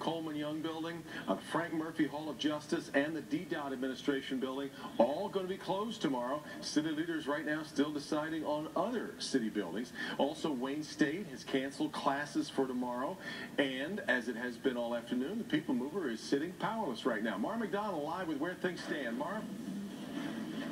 Coleman Young Building, Frank Murphy Hall of Justice, and the DDOT Administration Building, all going to be closed tomorrow. City leaders right now still deciding on other city buildings. Also, Wayne State has canceled classes for tomorrow, and as it has been all afternoon, the People Mover is sitting powerless right now. Mara McDonald live with where things stand. Mara?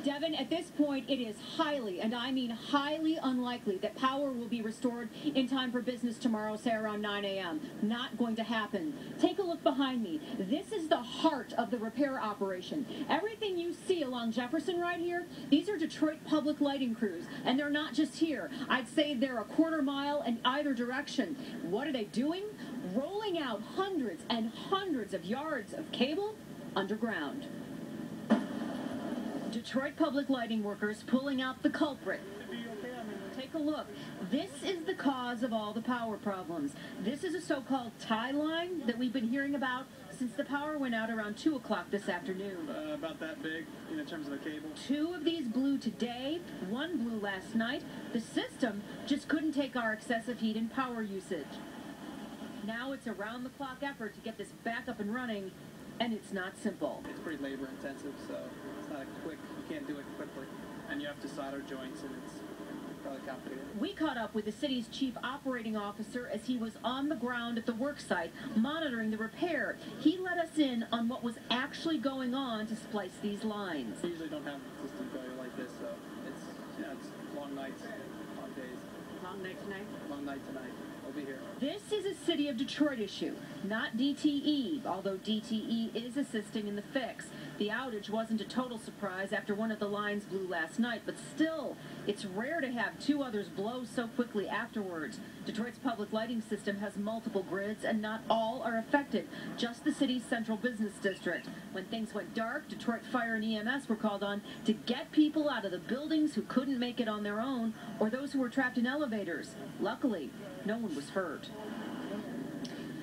Devin, at this point, it is highly, and I mean highly unlikely that power will be restored in time for business tomorrow, say around 9 a.m. Not going to happen. Take a look behind me. This is the heart of the repair operation. Everything you see along Jefferson right here, these are Detroit public lighting crews, and they're not just here. I'd say they're a quarter mile in either direction. What are they doing? Rolling out hundreds and hundreds of yards of cable underground. Detroit public lighting workers pulling out the culprit. Take a look. This is the cause of all the power problems. This is a so-called tie line that we've been hearing about since the power went out around 2 o'clock this afternoon. About that big in terms of the cable. 2 of these blew today, 1 blew last night. The system just couldn't take our excessive heat and power usage. Now it's a round-the-clock effort to get this back up and running, and it's not simple. It's pretty labor-intensive, so it's not a quick, you can't do it quickly. And you have to solder joints, and it's probably complicated. We caught up with the city's chief operating officer as he was on the ground at the work site monitoring the repair. He let us in on what was actually going on to splice these lines. We usually don't have system failure like this, so it's long nights, long days. Long night tonight? Long night tonight. I'll be here. This is a City of Detroit issue, not DTE, although DTE is assisting in the fix. The outage wasn't a total surprise after one of the lines blew last night, but still, it's rare to have 2 others blow so quickly afterwards. Detroit's public lighting system has multiple grids, and not all are affected, just the city's central business district. When things went dark, Detroit Fire and EMS were called on to get people out of the buildings who couldn't make it on their own, or those who were trapped in elevators. Luckily, no one was hurt.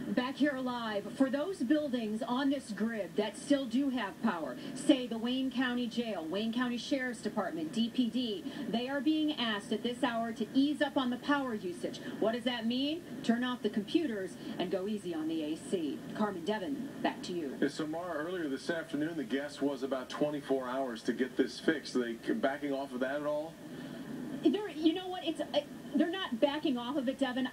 Back here live, for those buildings on this grid that still do have power, say the Wayne County Jail, Wayne County Sheriff's Department, DPD, they are being asked at this hour to ease up on the power usage. What does that mean? Turn off the computers and go easy on the AC. Carmen Devin, back to you. So, Mara, earlier this afternoon, the guess was about 24 hours to get this fixed. Are they backing off of that at all? You know what? They're not backing off of it, Devin.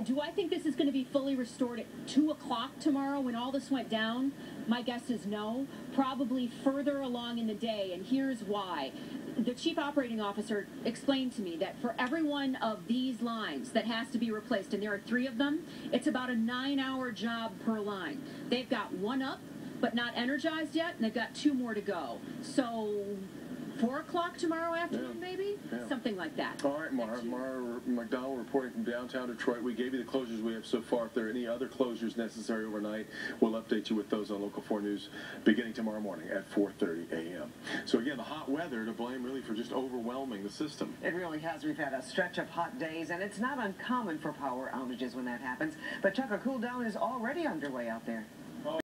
Do I think this is going to be fully restored at 2 o'clock tomorrow when all this went down? My guess is no. Probably further along in the day, and here's why. The chief operating officer explained to me that for every one of these lines that has to be replaced, and there are 3 of them, it's about a 9-hour job per line. They've got 1 up, but not energized yet, and they've got 2 more to go. So 4 o'clock tomorrow afternoon, maybe? Yeah. Something like that. All right, Mara McDonald reporting from downtown Detroit. We gave you the closures we have so far. If there are any other closures necessary overnight, we'll update you with those on Local 4 News beginning tomorrow morning at 4:30 a.m. So again, the hot weather to blame really for just overwhelming the system. It really has. We've had a stretch of hot days, and it's not uncommon for power outages when that happens. But Chuck, a cool down is already underway out there.